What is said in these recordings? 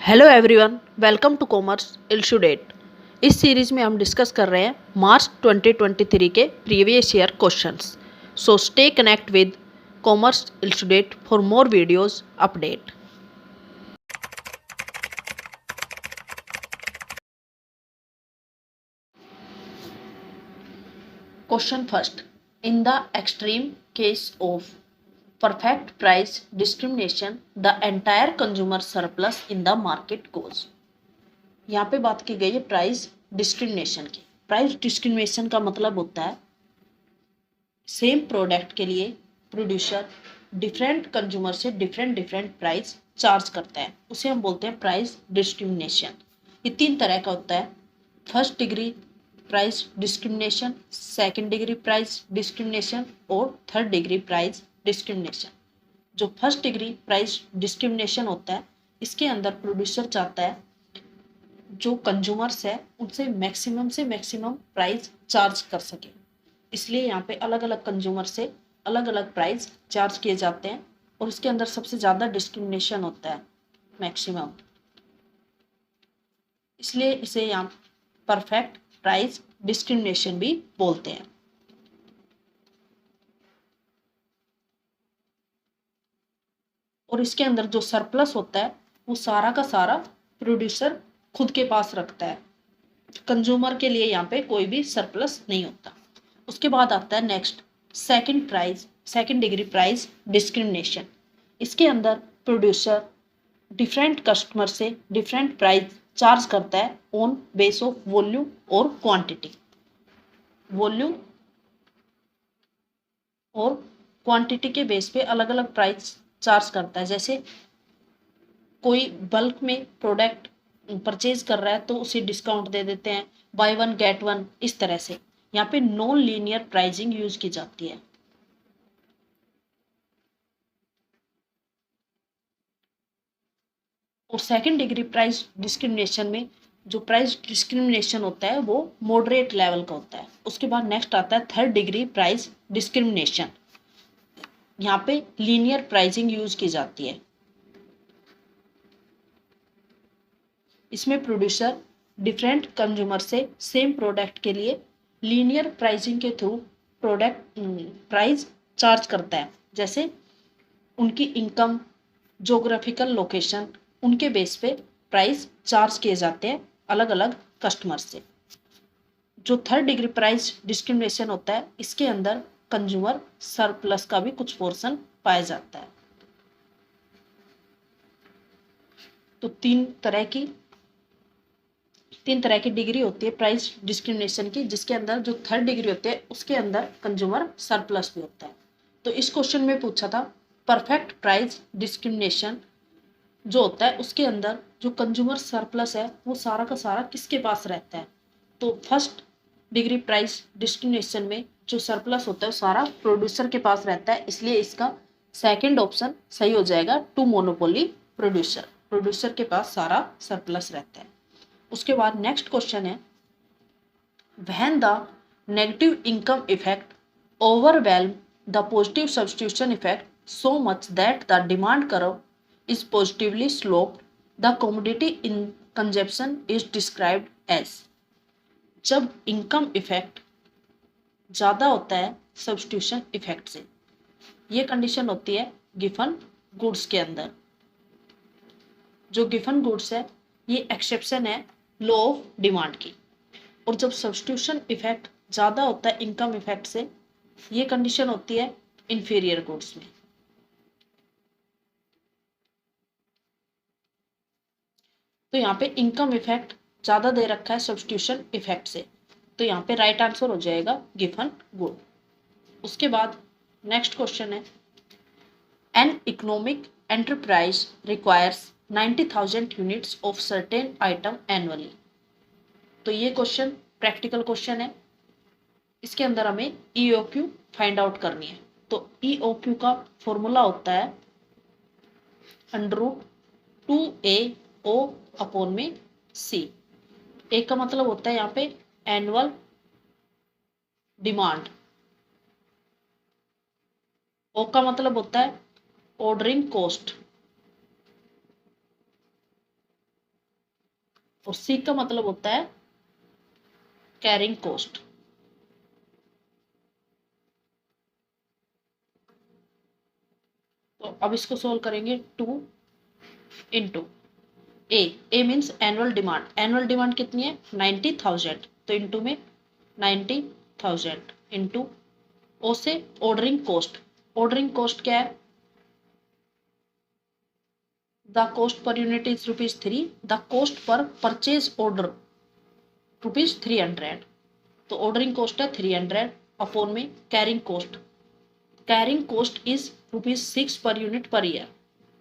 Hello everyone, welcome to commerce elucidate. इस series में हम डिस्कस कर रहे हैं मार्च 2023 के previous year questions. So stay connect with commerce elucidate for more videos update. Question first, in the extreme case of perfect price discrimination the entire consumer surplus in the market goes। यहाँ पे बात की गई है price discrimination की। Price discrimination का मतलब होता है सेम प्रोडक्ट के लिए प्रोड्यूसर डिफरेंट कंज्यूमर से डिफरेंट डिफरेंट प्राइस चार्ज करता है, उसे हम बोलते हैं प्राइस डिस्क्रिमिनेशन। ये तीन तरह का होता है, first degree price discrimination, second degree price discrimination और थर्ड डिग्री प्राइस डिस्क्रिमिनेशन। जो फर्स्ट डिग्री प्राइस डिस्क्रिमिनेशन होता है, इसके अंदर प्रोड्यूसर चाहता है जो कंज्यूमर्स है उनसे मैक्सिमम प्राइस चार्ज कर सके, इसलिए यहाँ पे अलग अलग कंज्यूमर से अलग अलग प्राइस चार्ज किए जाते हैं और इसके अंदर सबसे ज़्यादा डिस्क्रिमिनेशन होता है मैक्सिमम, इसलिए इसे यहाँ परफेक्ट प्राइस डिस्क्रिमिनेशन भी बोलते हैं। और इसके अंदर जो सरप्लस होता है वो सारा का सारा प्रोड्यूसर खुद के पास रखता है, कंज्यूमर के लिए यहाँ पे कोई भी सरप्लस नहीं होता। उसके बाद आता है next second degree price discrimination. इसके अंदर प्रोड्यूसर डिफरेंट कस्टमर से डिफरेंट प्राइस चार्ज करता है ऑन बेस ऑफ वॉल्यूम और क्वांटिटी। वॉल्यूम और क्वांटिटी के बेस पे अलग अलग प्राइस चार्ज करता है। जैसे कोई बल्क में प्रोडक्ट परचेज कर रहा है तो उसे डिस्काउंट दे देते हैं, बाय वन गेट वन, इस तरह से यहाँ पे नॉन लीनियर प्राइसिंग यूज की जाती है। और सेकंड डिग्री प्राइस डिस्क्रिमिनेशन में जो प्राइस डिस्क्रिमिनेशन होता है वो मॉडरेट लेवल का होता है। उसके बाद नेक्स्ट आता है थर्ड डिग्री प्राइस डिस्क्रिमिनेशन। यहाँ पे लीनियर प्राइसिंग यूज की जाती है। इसमें प्रोड्यूसर डिफरेंट कंज्यूमर से सेम प्रोडक्ट के लिए लीनियर प्राइसिंग के थ्रू प्रोडक्ट प्राइस चार्ज करता है। जैसे उनकी इनकम, जोग्राफिकल लोकेशन, उनके बेस पे प्राइस चार्ज किए जाते हैं अलग अलग कस्टमर से। जो थर्ड डिग्री प्राइस डिस्क्रिमिनेशन होता है, इसके अंदर कंज्यूमर सरप्लस का भी कुछ पोर्शन पाया जाता है। तो तीन तरह की डिग्री होती है प्राइस डिस्क्रिमिनेशन की, जिसके अंदर जो थर्ड डिग्री होती है उसके अंदर कंज्यूमर सरप्लस भी होता है। तो इस क्वेश्चन में पूछा था परफेक्ट प्राइस डिस्क्रिमिनेशन जो होता है उसके अंदर जो कंज्यूमर सरप्लस है वो सारा का सारा किसके पास रहता है। तो फर्स्ट डिग्री प्राइस डिस्क्रिमिनेशन में जो सरप्लस होता है वो सारा प्रोड्यूसर के पास रहता है, इसलिए इसका सेकंड ऑप्शन सही हो जाएगा, टू मोनोपोली प्रोड्यूसर के पास सारा सरप्लस रहता है। उसके बाद नेक्स्ट क्वेश्चन है, when the negative income effect overwhelm the positive substitution effect so much that the demand curve is positively sloped, the commodity in consumption is described as। जब income effect ज़्यादा होता है substitution effect से, ये condition होती है Giffen goods के अंदर। जो गिफन गुड्स है ये एक्सेप्शन है लॉ ऑफ डिमांड की। और जब सब्स्टिट्यूशन इफेक्ट ज़्यादा होता है इनकम इफेक्ट से, ये कंडीशन होती है इंफीरियर गुड्स में। तो यहाँ पे इनकम इफेक्ट ज़्यादा दे रखा है सब्स्टिट्यूशन इफेक्ट से, तो यहाँ पे राइट आंसर हो जाएगा गिवन गुड। उसके बाद नेक्स्ट क्वेश्चन है, an economic enterprise requires 90,000 units of certain item annually. तो ये क्वेश्चन प्रैक्टिकल क्वेश्चन है, इसके अंदर हमें ईओक्यू फाइंड आउट करनी है। तो ईओक्यू का फॉर्मूला होता है √2AO अपॉन में C। ए का मतलब होता है यहाँ पे एनुअल डिमांड, ओ का मतलब होता है ऑर्डरिंग कॉस्ट, और सीक का मतलब होता है कैरिंग कॉस्ट। तो अब इसको सोल्व करेंगे। 2 into a means annual demand. Annual demand कितनी है 90,000, तो इंटू में 90,000 इंटू ओ से ऑर्डरिंग कॉस्ट। ऑर्डरिंग कॉस्ट क्या है, the cost per unit is ₹3, the cost per purchase order ₹300। तो ऑर्डरिंग कॉस्ट है 300 अपॉन में carrying cost. Carrying cost is ₹6 per unit per year,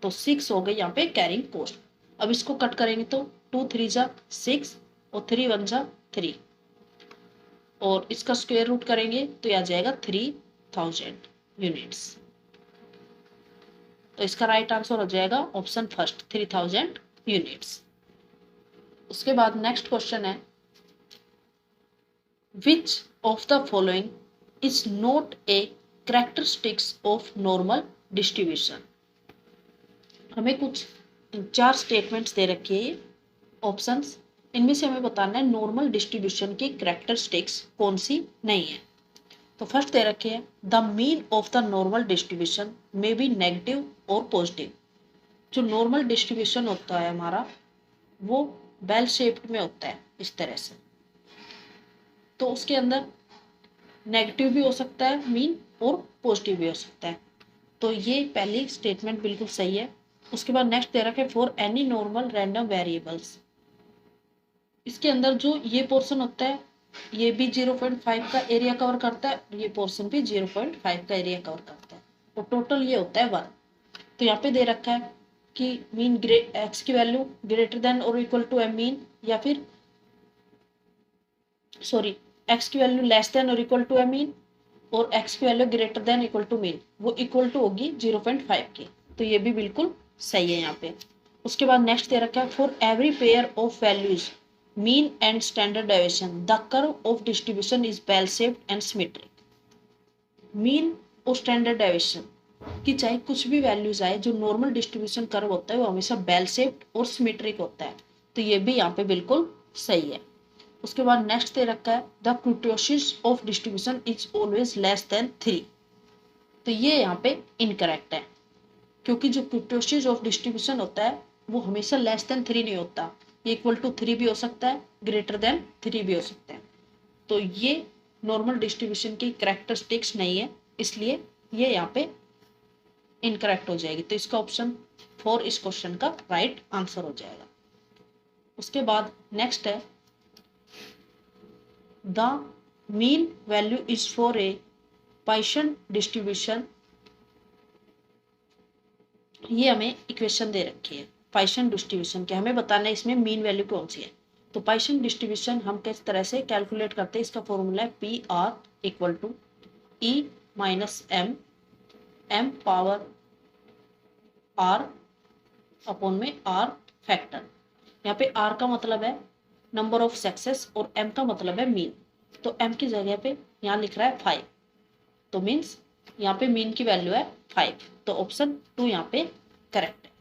तो 6 हो गई यहाँ पे कैरिंग कॉस्ट। अब इसको कट करेंगे तो 2 3 जा 6 और 3 1 जा 3, और इसका स्क्वायर रूट करेंगे तो यह आ जाएगा 3000 यूनिट्स। तो इसका राइट आंसर हो जाएगा ऑप्शन फर्स्ट 3000 यूनिट्स। उसके बाद नेक्स्ट क्वेश्चन है, which of the following is not a characteristics of normal distribution. हमें कुछ 4 स्टेटमेंट्स दे रखी है ये ऑप्शंस, इनमें से हमें बताना है नॉर्मल डिस्ट्रीब्यूशन की कैरेक्टरिस्टिक्स कौन सी नहीं है। तो फर्स्ट दे रखे है, the mean of the normal distribution may be negative और पॉजिटिव। जो नॉर्मल डिस्ट्रीब्यूशन होता है हमारा वो बेल शेप्ड में होता है इस तरह से, तो उसके अंदर नेगेटिव भी हो सकता है मीन और पॉजिटिव भी हो सकता है। तो ये पहली स्टेटमेंट बिल्कुल सही है। उसके बाद नेक्स्ट दे रखे for any normal random variables. इसके अंदर जो ये पोर्शन होता है ये भी 0.5 का एरिया कवर करता है, ये पोर्शन भी 0.5 का एरिया कवर करता है, और टोटल ये होता है 1। तो यहाँ पे दे रखा है कि मीन एक्स की वैल्यू ग्रेटर देन और इक्वल टू एम मीन, या फिर सॉरी एक्स की वैल्यू लेस देन और इक्वल टू एम मीन, और एक्स की value greater than equal to mean, वो इक्वल टू होगी 0.5 की। तो ये भी बिल्कुल सही है यहाँ पे। उसके बाद नेक्स्ट दे रखा है for every pair of values mean and standard deviation the curve of distribution is bell shaped and symmetric. Mean और स्टैंडर्ड डेविएशन की चाहे कुछ भी वैल्यूज आए, जो नॉर्मल डिस्ट्रीब्यूशन कर्व होता है वो हमेशा बेल शेप्ड और सिमेट्रिक होता है। तो ये भी यहाँ पे बिल्कुल सही है। उसके बाद नेक्स्ट दे रखा है the कुर्टोसिस of distribution is always less than 3। तो ये यहाँ पे इनकरेक्ट है, क्योंकि जो कुर्टोसिस ऑफ डिस्ट्रीब्यूशन होता है वो हमेशा लेस देन 3 नहीं होता, ये इक्वल टू 3 भी हो सकता है, ग्रेटर देन 3 भी हो सकता है। तो ये नॉर्मल डिस्ट्रीब्यूशन की कैरेक्टरिस्टिक्स नहीं है, इसलिए ये यहाँ पे इनकरेक्ट हो जाएगी। तो इसका ऑप्शन 4 इस क्वेश्चन का राइट आंसर हो जाएगा। उसके बाद नेक्स्ट है the mean value is for a Poisson distribution. ये हमें इक्वेशन दे रखी है पाइशन डिस्ट्रीब्यूशन के, हमें बताना है इसमें मीन वैल्यू कौन सी है। तो पाइशन डिस्ट्रीब्यूशन हम किस तरह से कैलकुलेट करते हैं, इसका फॉर्मूला है p r equal to e minus m, m power r upon में आर फैक्टर। यहाँ पे आर का मतलब है नंबर ऑफ सक्सेस और एम का मतलब है मीन। तो एम की जगह पे यहाँ लिख रहा है 5, तो मीन्स यहाँ पे मीन की वैल्यू है 5। तो ऑप्शन 2 यहाँ पे करेक्ट है।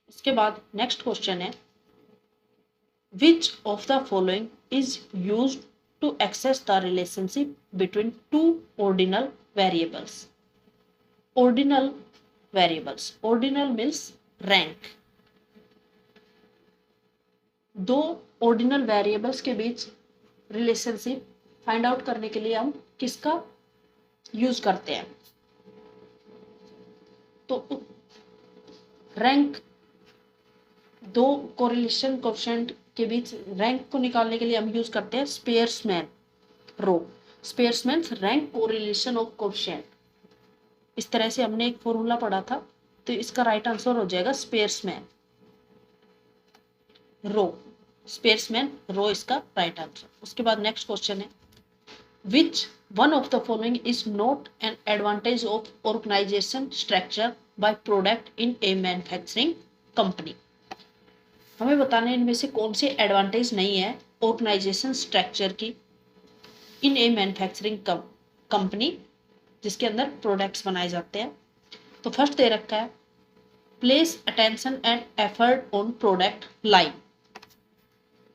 उसके बाद नेक्स्ट क्वेश्चन है which of the following is used to access the relationship between 2 ordinal variables. Ordinal variables, ordinal means rank. दो ऑर्डिनल वेरिएबल्स के बीच रिलेशनशिप फाइंड आउट करने के लिए हम किसका यूज करते हैं, तो रैंक, दो कोरिलेशन कोएफिशिएंट के बीच रैंक को निकालने के लिए हम यूज करते हैं स्पेयर्समैन रो। स्पेयर्समैन रैंक कोरिलेशन ऑफ कोएफिशिएंट, इस तरह से हमने एक फॉर्मूला पढ़ा था। तो इसका राइट आंसर हो जाएगा स्पेयर्समैन रो, स्पेयर्समैन रो इसका राइट आंसर। उसके बाद नेक्स्ट क्वेश्चन है which one of the following is not an advantage of organisation structure by product in a manufacturing company. हमें बताना है इनमें से कौन से एडवांटेज नहीं है ऑर्गेनाइजेशन स्ट्रक्चर की इन ए मैन्युफैक्चरिंग कंपनी जिसके अंदर प्रोडक्ट्स बनाए जाते हैं। तो फर्स्ट दे रखा है place attention and effort on product line.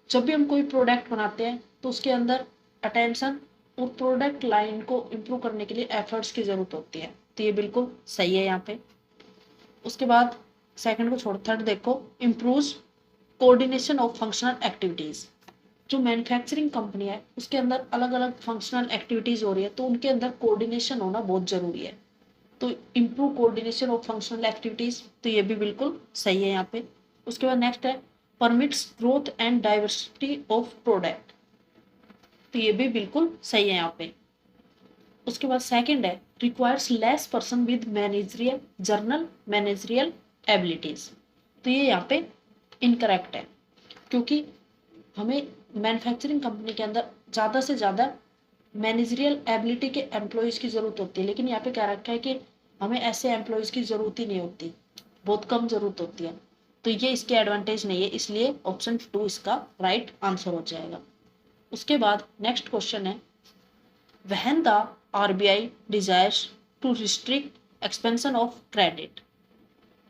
जब भी हम कोई प्रोडक्ट बनाते हैं तो उसके अंदर अटेंशन और प्रोडक्ट लाइन को इम्प्रूव करने के लिए एफर्ट्स की जरूरत होती है, तो ये बिल्कुल सही है यहाँ पे। उसके बाद सेकंड को छोड़ थर्ड देखो, improve coordination of functional activities. जो मैन्युफैक्चरिंग कंपनी है उसके अंदर अलग अलग फंक्शनल एक्टिविटीज हो रही है, तो उनके अंदर कोऑर्डिनेशन होना बहुत जरूरी है, तो improve coordination of functional activities, तो ये भी बिल्कुल सही है यहाँ पे। उसके बाद नेक्स्ट है permits growth and diversity of product, तो ये भी बिल्कुल सही है यहाँ पे। उसके बाद सेकंड है requires less person with managerial journal managerial abilities, तो ये यहाँ पे इनकरेक्ट है, क्योंकि हमें मैन्युफैक्चरिंग कंपनी के अंदर ज़्यादा से ज़्यादा मैनेजरियल एबिलिटी के एम्प्लॉयज़ की ज़रूरत होती है, लेकिन यहाँ पे क्या रखा है कि हमें ऐसे एम्प्लॉयज़ की ज़रूरत ही नहीं होती, बहुत कम ज़रूरत होती है, तो ये इसके एडवांटेज नहीं है, इसलिए ऑप्शन 2 इसका राइट आंसर हो जाएगा। उसके बाद नेक्स्ट क्वेश्चन है when the RBI desires to restrict expansion of credit,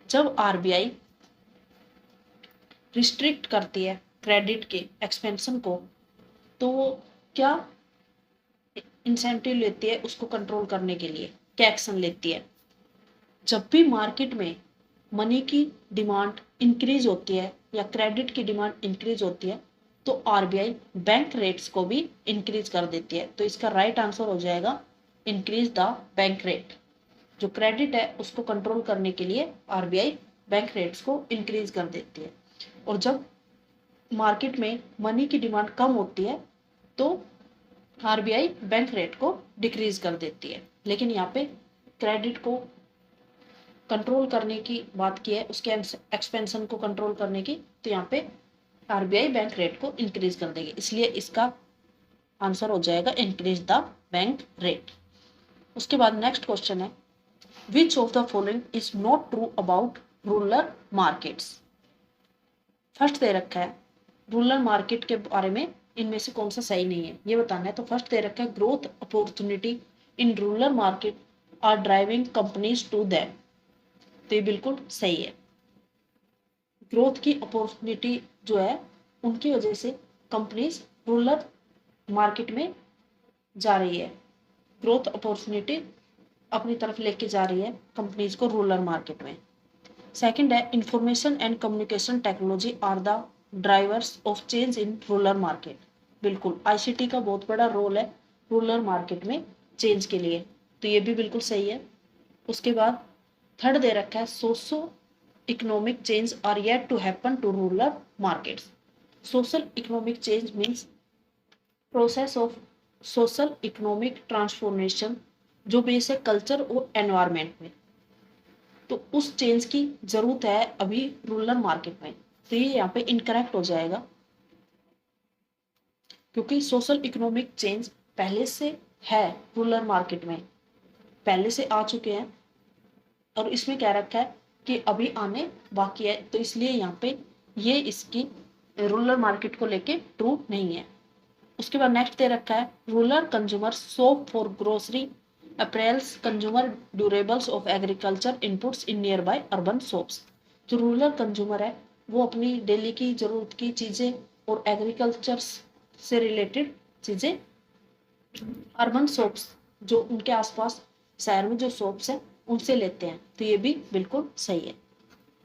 जब आरबीआई रिस्ट्रिक्ट करती है क्रेडिट के एक्सपेंशन को, तो वो क्या इंसेंटिव लेती है उसको कंट्रोल करने के लिए, क्या एक्शन लेती है। जब भी मार्केट में मनी की डिमांड इंक्रीज होती है या क्रेडिट की डिमांड इंक्रीज होती है, तो आरबीआई बैंक रेट्स को भी इंक्रीज कर देती है, तो इसका राइट आंसर हो जाएगा इंक्रीज द बैंक रेट। जो क्रेडिट है उसको कंट्रोल करने के लिए आरबीआई बैंक रेट्स को इंक्रीज कर देती है, और जब मार्केट में मनी की डिमांड कम होती है तो आरबीआई बैंक रेट को डिक्रीज कर देती है। लेकिन यहाँ पे क्रेडिट को कंट्रोल करने की बात की है, उसके एक्सपेंशन को कंट्रोल करने की, तो यहाँ पे आरबीआई बैंक रेट को इंक्रीज कर देगी, इसलिए इसका आंसर हो जाएगा इंक्रीज द बैंक रेट। उसके बाद नेक्स्ट क्वेश्चन है which of the following is not true about rural markets. First दे रखा है रूरल मार्केट के बारे में, इनमें से कौन सा सही नहीं है ये बताना है। तो फर्स्ट दे रखा है growth opportunity in rural market are driving companies to them, तो ये बिल्कुल सही है। ग्रोथ की अपॉर्चुनिटी जो है उनकी वजह से कंपनीज रूरल मार्केट में जा रही है, ग्रोथ अपॉर्चुनिटी अपनी तरफ लेके जा रही है कंपनीज को रूरल मार्केट में। सेकंड है information and communication technology are the drivers of change in rural market, बिल्कुल आईसीटी का बहुत बड़ा रोल है रूरल मार्केट में चेंज के लिए, तो ये भी बिल्कुल सही है। उसके बाद थर्ड दे रखा है socio economic change are yet to happen to rural markets. Social economic change means process of social economic transformation जो बेस है कल्चर और एनवायरमेंट में, तो उस चेंज की जरूरत है अभी रूरल मार्केट में, तो ये यहाँ पे इनकरेक्ट हो जाएगा, क्योंकि सोशल इकोनॉमिक चेंज पहले से है रूरल मार्केट में, पहले से आ चुके हैं, और इसमें क्या रखा है कि अभी आने बाकी है, तो इसलिए यहाँ पे ये इसकी रूरल मार्केट को लेके ट्रू नहीं है। उसके बाद नेक्स्ट दे रखा है rural consumer shop for grocery apparels consumer durables of agriculture inputs in nearby urban shops. जो रूरल कंज्यूमर है वो अपनी डेली की जरूरत की चीज़ें और एग्रीकल्चर से रिलेटेड चीज़ें अर्बन शॉप्स जो उनके आसपास शहर में जो शॉप्स हैं उनसे लेते हैं, तो ये भी बिल्कुल सही है।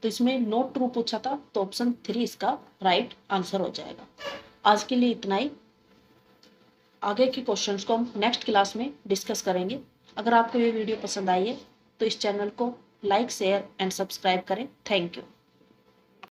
तो इसमें नॉट ट्रू पूछा था, तो ऑप्शन 3 इसका राइट आंसर हो जाएगा। आज के लिए इतना ही, आगे के क्वेश्चंस को हम नेक्स्ट क्लास में डिस्कस करेंगे। अगर आपको ये वीडियो पसंद आई है तो इस चैनल को लाइक शेयर एंड सब्सक्राइब करें। Thank you.